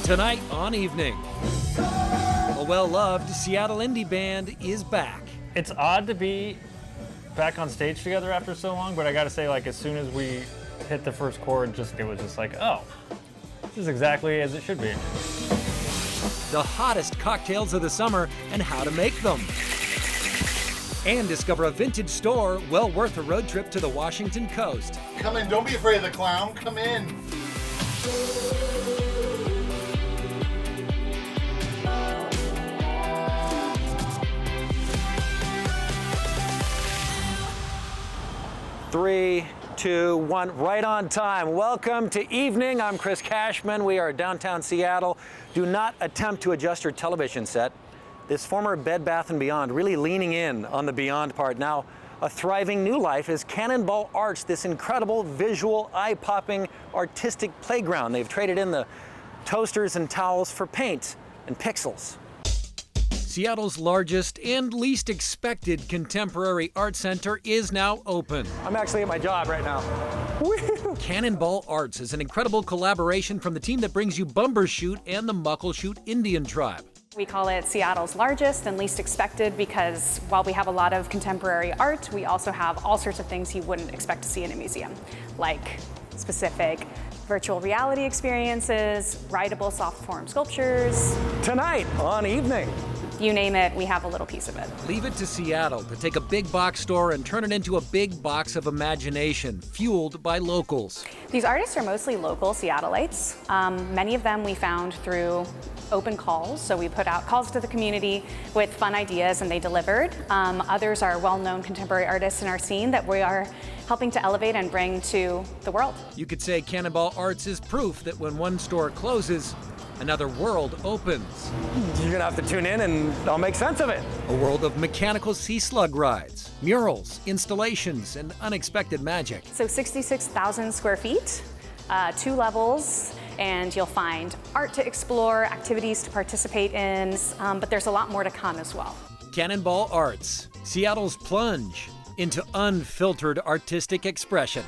Tonight on Evening, a well-loved Seattle indie band is back. It's odd to be back on stage together after so long, but I gotta say, like, as soon as we hit the first chord, it was just like, oh, this is exactly as it should be. The hottest cocktails of the summer and how to make them. And discover a vintage store well worth a road trip to the Washington coast. Come in, don't be afraid of the clown, come in. Three, two, one, right on time. Welcome to Evening. I'm Chris Cashman. We are downtown Seattle. Do not attempt to adjust your television set. This former Bed Bath & Beyond really leaning in on the Beyond part. Now, a thriving new life is Cannonball Arts, this incredible visual, eye-popping, artistic playground. They've traded in the toasters and towels for paint and pixels. Seattle's largest and least expected contemporary art center is now open. I'm actually at my job right now. Cannonball Arts is an incredible collaboration from the team that brings you Bumbershoot and the Muckleshoot Indian tribe. We call it Seattle's largest and least expected because while we have a lot of contemporary art, we also have all sorts of things you wouldn't expect to see in a museum, like specific virtual reality experiences, rideable soft form sculptures. Tonight on Evening. You name it, we have a little piece of it. Leave it to Seattle to take a big box store and turn it into a big box of imagination, fueled by locals. These artists are mostly local Seattleites. Many of them we found through open calls, so we put out calls to the community with fun ideas and they delivered. Others are well-known contemporary artists in our scene that we are helping to elevate and bring to the world. You could say Cannonball Arts is proof that when one store closes, another world opens. You're gonna have to tune in and I'll make sense of it. A world of mechanical sea slug rides, murals, installations, and unexpected magic. So 66,000 square feet, 2 levels, and you'll find art to explore, activities to participate in, but there's a lot more to come as well. Cannonball Arts, Seattle's plunge into unfiltered artistic expression.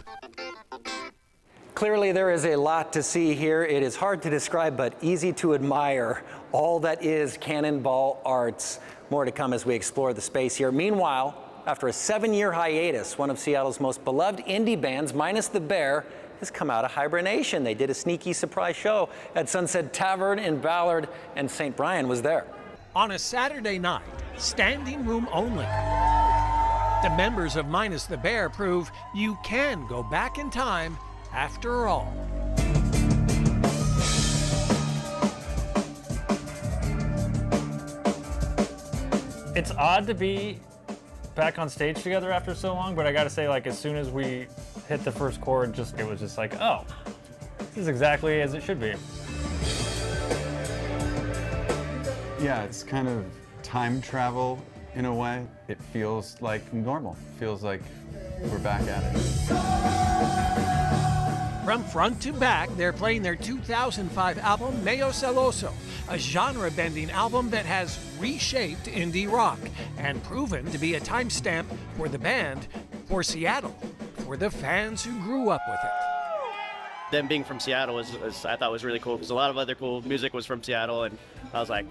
Clearly there is a lot to see here. It is hard to describe, but easy to admire all that is Cannonball Arts. More to come as we explore the space here. Meanwhile, after a 7-year hiatus, one of Seattle's most beloved indie bands, Minus the Bear, has come out of hibernation. They did a sneaky surprise show at Sunset Tavern in Ballard, and St. Brian was there. On a Saturday night, standing room only. The members of Minus the Bear prove you can go back in time after all. It's odd to be back on stage together after so long, but I gotta say, like, as soon as we hit the first chord, it was just like, oh, this is exactly as it should be. Yeah, it's kind of time travel in a way. It feels like normal. It feels like we're back at it. From front to back, they're playing their 2005 album, Medio Celoso, a genre-bending album that has reshaped indie rock and proven to be a timestamp for the band, for Seattle, for the fans who grew up with it. Them being from Seattle I thought was really cool because a lot of other cool music was from Seattle, and I was like,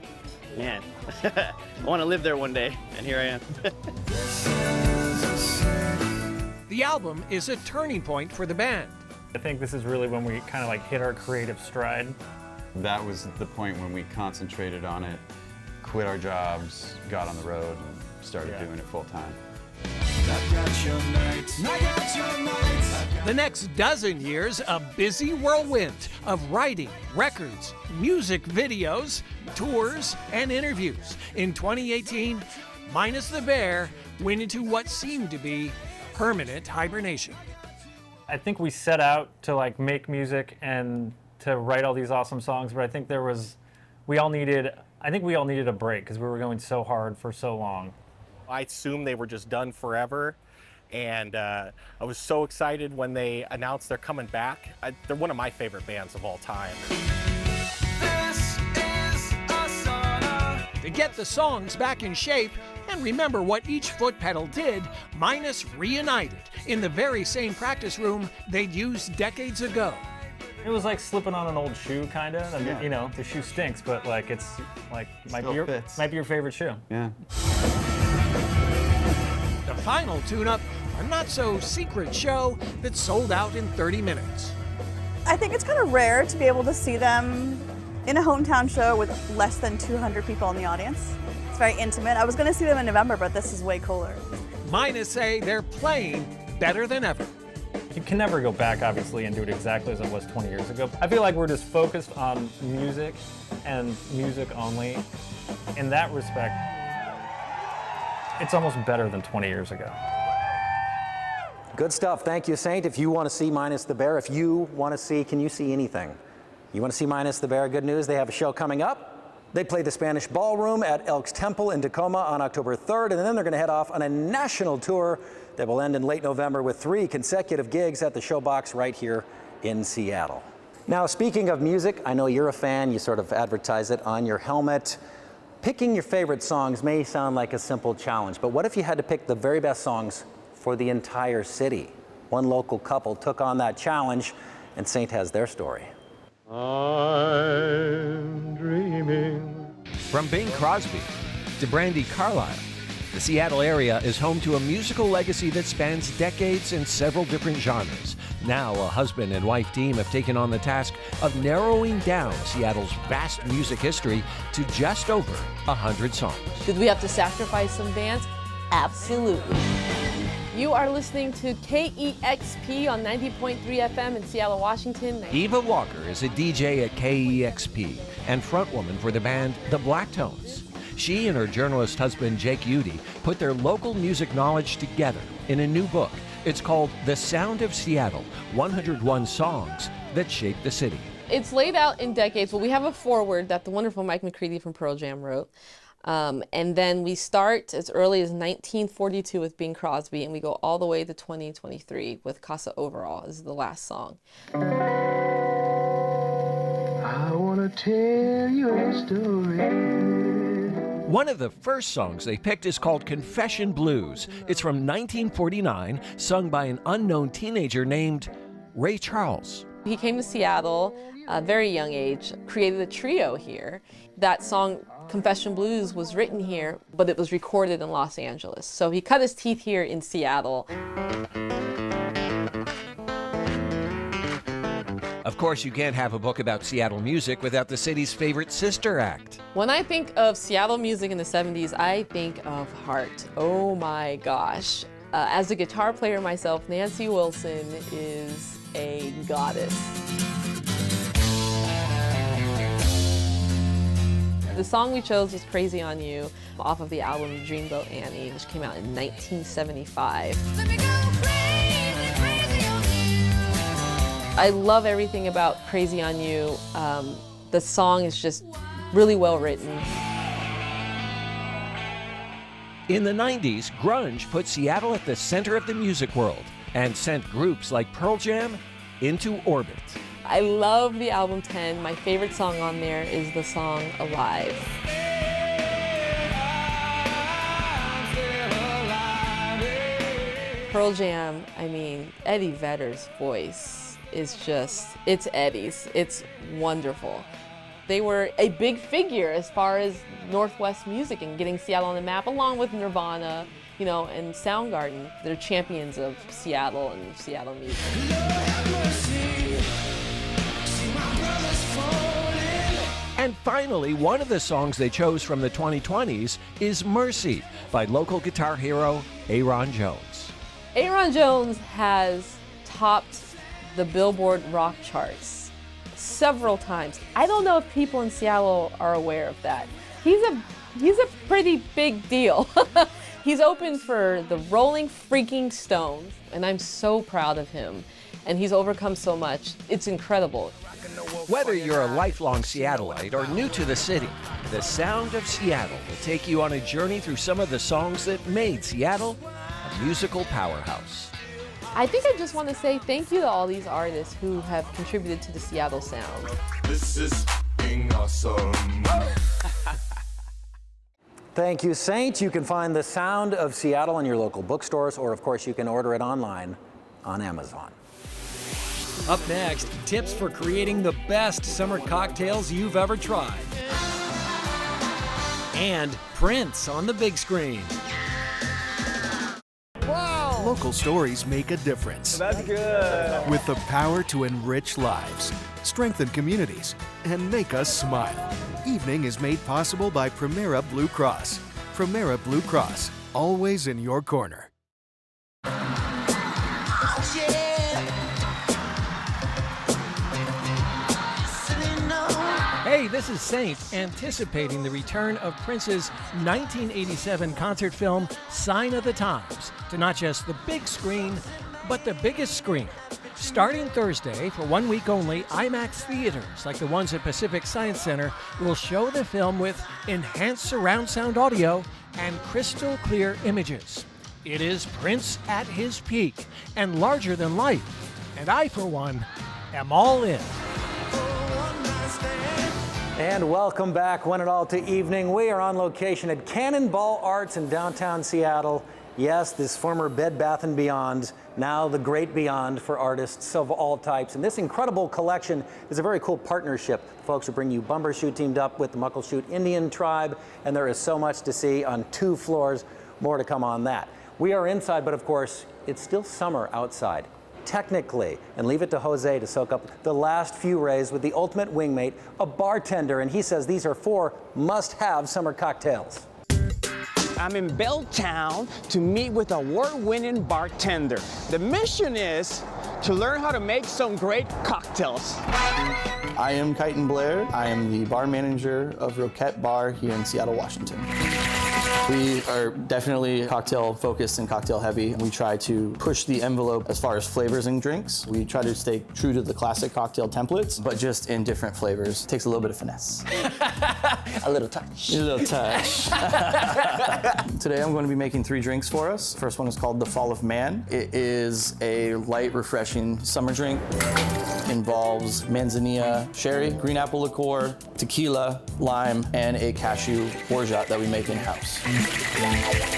man, I want to live there one day, and here I am. The album is a turning point for the band. I think this is really when we kind of like hit our creative stride. That was the point when we concentrated on it, quit our jobs, got on the road, and started doing it full time. The next dozen years, a busy whirlwind of writing, records, music videos, tours, and interviews. In 2018, Minus the Bear went into what seemed to be permanent hibernation. I think we set out to like make music and to write all these awesome songs, but I think we all needed a break because we were going so hard for so long. I assumed they were just done forever, and I was so excited when they announced they're coming back. They're one of my favorite bands of all time. To get the songs back in shape and remember what each foot pedal did, Minus reunited in the very same practice room they'd used decades ago. It was like slipping on an old shoe, kind of. I mean, Yeah. you know, the shoe stinks, but like it's like might Still fits. be your favorite shoe. Yeah. The final tune-up, a not-so-secret show that sold out in 30 minutes. I think it's kind of rare to be able to see them in a hometown show with less than 200 people in the audience. It's very intimate. I was going to see them in November, but this is way cooler. Minus say they're playing better than ever. You can never go back, obviously, and do it exactly as it was 20 years ago. I feel like we're just focused on music and music only. In that respect, it's almost better than 20 years ago. Good stuff. Thank you, Saint. If you want to see Minus the Bear, if you want to see, can you see anything? You want to see Minus the Bear? Good news, they have a show coming up. They play the Spanish Ballroom at Elks Temple in Tacoma on October 3rd, and then they're going to head off on a national tour that will end in late November with 3 consecutive gigs at the Showbox right here in Seattle. Now, speaking of music, I know you're a fan. You sort of advertise it on your helmet. Picking your favorite songs may sound like a simple challenge, but what if you had to pick the very best songs for the entire city? One local couple took on that challenge, and Saint has their story. I'm dreaming. From Bing Crosby to Brandi Carlile, the Seattle area is home to a musical legacy that spans decades in several different genres. Now, a husband and wife team have taken on the task of narrowing down Seattle's vast music history to just over 100 songs. Did we have to sacrifice some bands? Absolutely. You are listening to KEXP on 90.3 FM in Seattle, Washington. Eva Walker is a DJ at KEXP and frontwoman for the band The Blacktones. She and her journalist husband, Jake Udy, put their local music knowledge together in a new book. It's called The Sound of Seattle, 101 Songs That Shaped the City. It's laid out in decades. Well, we have a foreword that the wonderful Mike McCready from Pearl Jam wrote. And then we start as early as 1942 with Bing Crosby, and we go all the way to 2023 with Casa Overall is the last song. I wanna tell you a story. One of the first songs they picked is called Confession Blues. It's from 1949, sung by an unknown teenager named Ray Charles. He came to Seattle at a very young age, created a trio here. That song, Confession Blues, was written here, but it was recorded in Los Angeles. So he cut his teeth here in Seattle. Of course, you can't have a book about Seattle music without the city's favorite sister act. When I think of Seattle music in the 70s, I think of Heart. Oh my gosh. As a guitar player myself, Nancy Wilson is a goddess. The song we chose was Crazy on You, off of the album Dreamboat Annie, which came out in 1975. I love everything about Crazy on You. The song is just really well written. In the 90s, grunge put Seattle at the center of the music world and sent groups like Pearl Jam into orbit. I love the album 10. My favorite song on there is the song Alive. Pearl Jam, I mean, Eddie Vedder's voice is just, it's Eddie's. It's wonderful. They were a big figure as far as Northwest music and getting Seattle on the map, along with Nirvana, you know, and Soundgarden. They're champions of Seattle and Seattle music. And finally, one of the songs they chose from the 2020s is Mercy by local guitar hero Aaron Jones. Aaron Jones has topped the Billboard rock charts several times. I don't know if people in Seattle are aware of that. He's a pretty big deal. He's opened for the Rolling Freaking Stones, and I'm so proud of him. And he's overcome so much. It's incredible. Whether you're a lifelong Seattleite or new to the city, The Sound of Seattle will take you on a journey through some of the songs that made Seattle a musical powerhouse. I think I just want to say thank you to all these artists who have contributed to the Seattle sound. This is awesome. Thank you, Saint. You can find The Sound of Seattle in your local bookstores, or of course you can order it online on Amazon. Up next, tips for creating the best summer cocktails you've ever tried. And Prince on the big screen. Wow! Local stories make a difference. That's good. With the power to enrich lives, strengthen communities, and make us smile. Evening is made possible by Primera Blue Cross. Primera Blue Cross, always in your corner. Hey, this is Saint, anticipating the return of Prince's 1987 concert film, Sign of the Times, to not just the big screen, but the biggest screen. Starting Thursday, for 1 week only, IMAX theaters, like the ones at Pacific Science Center, will show the film with enhanced surround sound audio and crystal clear images. It is Prince at his peak and larger than life. And I, for one, am all in. And welcome back, one and all, to evening. We are on location at Cannonball Arts in downtown Seattle. Yes, this former Bed Bath & Beyond, now the great beyond for artists of all types. And this incredible collection is a very cool partnership. Folks who bring you Bumbershoot teamed up with the Muckleshoot Indian tribe, and there is so much to see on 2 floors. More to come on that. We are inside, but of course, it's still summer outside. Technically, and leave it to Jose to soak up the last few rays with the ultimate wingmate, a bartender, and he says these are 4 must-have summer cocktails. I'm in Belltown to meet with award-winning bartender. The mission is to learn how to make some great cocktails. I am Kyton Blair. I am the bar manager of Roquette Bar here in Seattle, Washington. We are definitely cocktail focused and cocktail heavy. We try to push the envelope as far as flavors and drinks. We try to stay true to the classic cocktail templates, but just in different flavors. Takes a little bit of finesse. A little touch. A little touch. Today I'm going to be making 3 drinks for us. First one is called the Fall of Man. It is a light, refreshing summer drink. Involves manzanilla sherry, green apple liqueur, tequila, lime, and a cashew orgeat that we make in-house.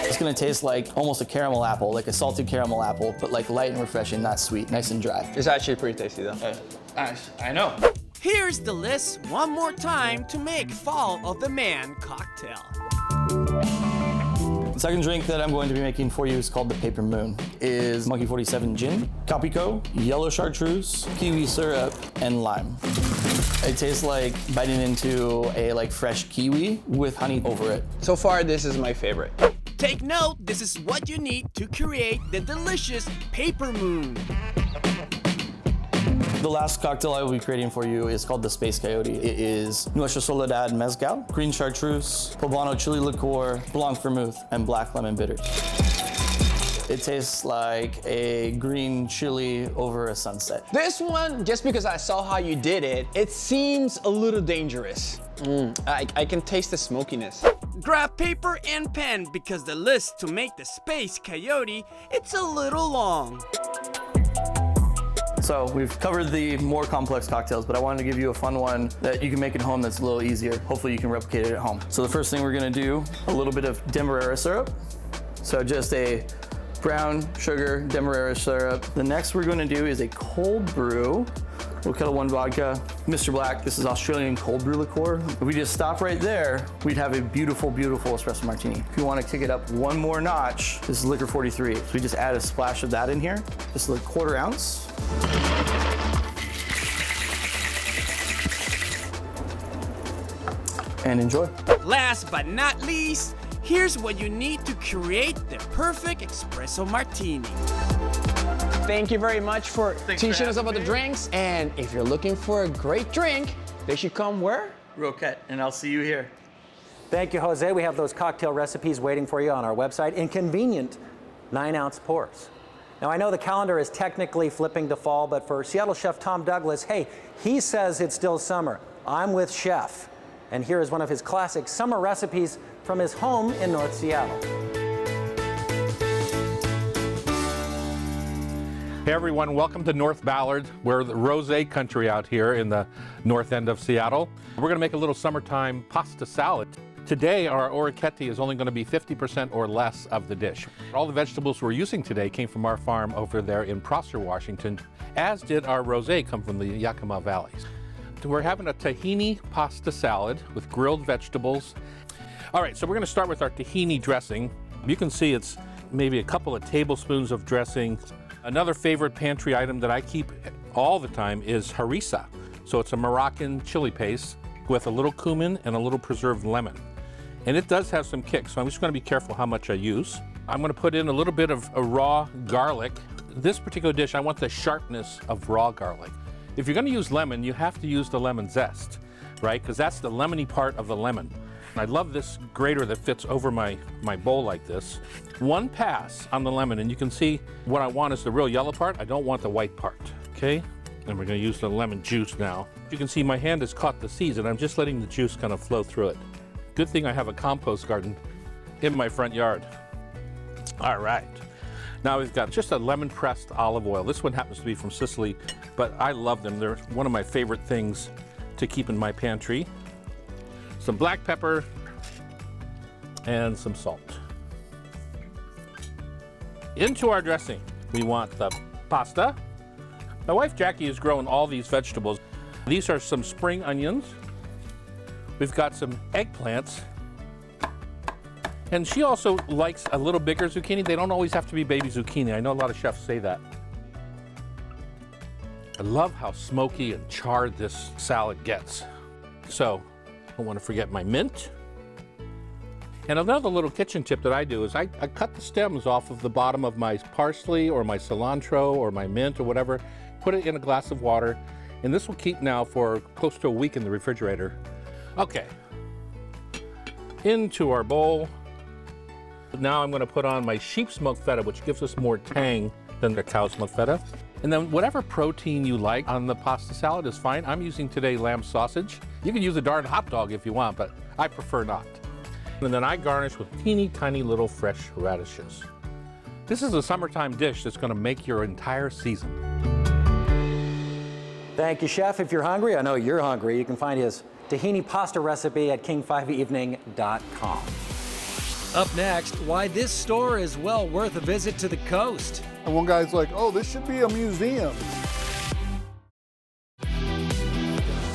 It's gonna taste like almost a caramel apple, like a salted caramel apple, but like light and refreshing, not sweet, nice and dry. It's actually pretty tasty though. Nice, I know. Here's the list one more time to make Fall of the Man cocktail. The second drink that I'm going to be making for you is called the Paper Moon. It is Monkey 47 gin, Capico, yellow chartreuse, kiwi syrup, and lime. It tastes like biting into a fresh kiwi with honey over it. So far, this is my favorite. Take note, this is what you need to create the delicious Paper Moon. The last cocktail I will be creating for you is called the Space Coyote. It is Nuestra Soledad Mezcal, green chartreuse, poblano chili liqueur, blanc vermouth, and black lemon bitters. It tastes like a green chili over a sunset. This one, just because I saw how you did it, it seems a little dangerous. I can taste the smokiness. Grab paper and pen because the list to make the Space Coyote, it's a little long. So we've covered the more complex cocktails, but I wanted to give you a fun one that you can make at home that's a little easier. Hopefully you can replicate it at home. So the first thing we're gonna do, a little bit of Demerara syrup. So just a brown sugar Demerara syrup. The next we're gonna do is a cold brew. We'll Kettle One vodka. Mr. Black, this is Australian cold brew liqueur. If we just stop right there, we'd have a beautiful, beautiful espresso martini. If you wanna kick it up one more notch, this is Liquor 43. So we just add a splash of that in here, just a 1/4 ounce. And enjoy. Last but not least, here's what you need to create the perfect espresso martini. Thank you very much for teaching us about the drinks. And if you're looking for a great drink, they should come where? Roquette, and I'll see you here. Thank you, Jose. We have those cocktail recipes waiting for you on our website in convenient 9-ounce pours. Now, I know the calendar is technically flipping to fall, but for Seattle chef Tom Douglas, hey, he says it's still summer. I'm with Chef. And here is one of his classic summer recipes from his home in North Seattle. Hey everyone, welcome to North Ballard. We're the rosé country out here in the north end of Seattle. We're gonna make a little summertime pasta salad. Today, our Roquette is only going to be 50% or less of the dish. All the vegetables we're using today came from our farm over there in Prosser, Washington, as did our rosé come from the Yakima Valleys. We're having a tahini pasta salad with grilled vegetables. All right, so we're going to start with our tahini dressing. You can see it's maybe a couple of tablespoons of dressing. Another favorite pantry item that I keep all the time is harissa. So it's a Moroccan chili paste with a little cumin and a little preserved lemon. And it does have some kick, so I'm just going to be careful how much I use. I'm going to put in a little bit of a raw garlic. This particular dish, I want the sharpness of raw garlic. If you're going to use lemon, you have to use the lemon zest, right? Because that's the lemony part of the lemon. I love this grater that fits over my bowl like this. One pass on the lemon, and you can see what I want is the real yellow part. I don't want the white part, okay? And we're going to use the lemon juice now. You can see my hand has caught the seeds, and I'm just letting the juice kind of flow through it. Good thing I have a compost garden in my front yard. All right. Now we've got just a lemon-pressed olive oil. This one happens to be from Sicily, but I love them. They're one of my favorite things to keep in my pantry. Some black pepper and some salt. Into our dressing, we want the pasta. My wife Jackie has grown all these vegetables. These are some spring onions. We've got some eggplants. And she also likes a little bigger zucchini. They don't always have to be baby zucchini. I know a lot of chefs say that. I love how smoky and charred this salad gets. So, I don't want to forget my mint. And another little kitchen tip that I do is I cut the stems off of the bottom of my parsley or my cilantro or my mint or whatever, put it in a glass of water, and this will keep now for close to a week in the refrigerator. Okay, into our bowl. Now I'm going to put on my sheep smoked feta, which gives us more tang than the cow smoked feta. And then whatever protein you like on the pasta salad is fine. I'm using today lamb sausage. You can use a darn hot dog if you want, but I prefer not. And then I garnish with teeny tiny little fresh radishes. This is a summertime dish that's going to make your entire season. Thank you, Chef. If you're hungry, I know you're hungry, you can find his tahini pasta recipe at king5evening.com. Up next, why this store is well worth a visit to the coast. And one guy's like, oh, this should be a museum.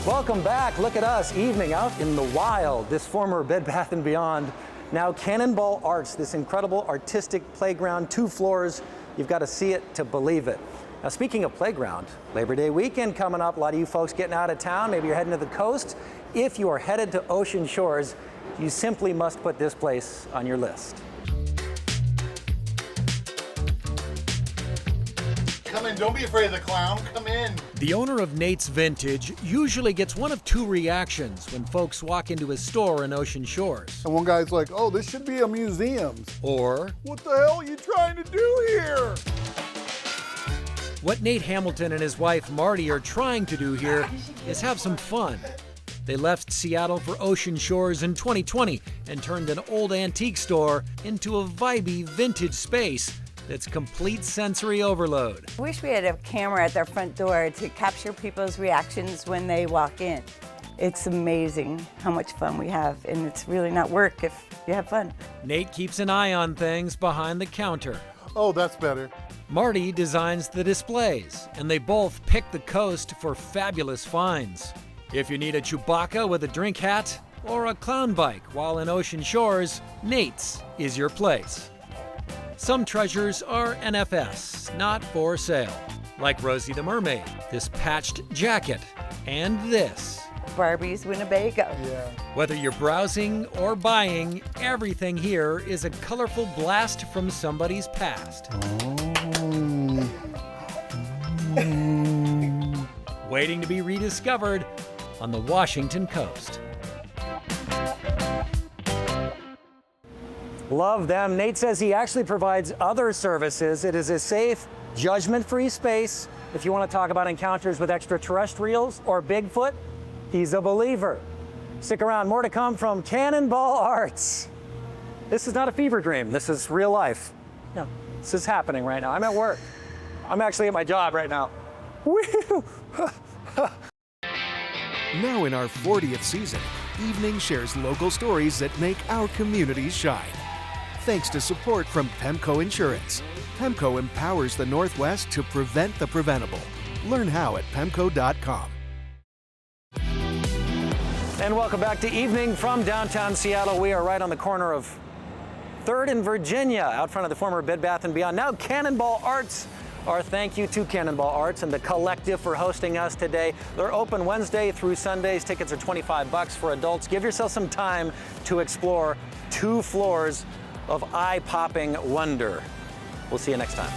Welcome back. Look at us, evening out in the wild. This former Bed Bath & Beyond, now Cannonball Arts, this incredible artistic playground, 2 floors. You've got to see it to believe it. Now, speaking of playground, Labor Day weekend coming up. A lot of you folks getting out of town. Maybe you're heading to the coast. If you are headed to Ocean Shores, you simply must put this place on your list. Come in, don't be afraid of the clown, come in. The owner of Nate's Vintage usually gets one of 2 reactions when folks walk into his store in Ocean Shores. And one guy's like, oh, this should be a museum. Or, what the hell are you trying to do here? what Nate Hamilton and his wife Marty are trying to do here is have some fun. They left Seattle for Ocean Shores in 2020 and turned an old antique store into a vibey vintage space that's complete sensory overload. I wish we had a camera at their front door to capture people's reactions when they walk in. It's amazing how much fun we have, and it's really not work if you have fun. Nate keeps an eye on things behind the counter. Oh, that's better. Marty designs the displays, and they both pick the coast for fabulous finds. If you need a Chewbacca with a drink hat or a clown bike while in Ocean Shores, Nate's is your place. Some treasures are NFS, not for sale, like Rosie the Mermaid, this patched jacket, and this. Barbie's Winnebago. Yeah. Whether you're browsing or buying, everything here is a colorful blast from somebody's past. Waiting to be rediscovered on the Washington coast. Love them. Nate says he actually provides other services. It is a safe, judgment-free space. If you want to talk about encounters with extraterrestrials or Bigfoot, he's a believer. Stick around, more to come from Cannonball Arts. This is not a fever dream. This is real life. No, this is happening right now. I'm at work. I'm actually at my job right now. Now in our 40th season, Evening shares local stories that make our communities shine. Thanks to support from PEMCO Insurance. PEMCO empowers the Northwest to prevent the preventable. Learn how at PEMCO.com. And welcome back to Evening from downtown Seattle. We are right on the corner of 3rd and Virginia, out front of the former Bed Bath & Beyond. Now Cannonball Arts. Our thank you to Cannonball Arts and the collective for hosting us today. They're open Wednesday through Sundays. Tickets are $25 for adults. Give yourself some time to explore 2 floors of eye-popping wonder. We'll see you next time.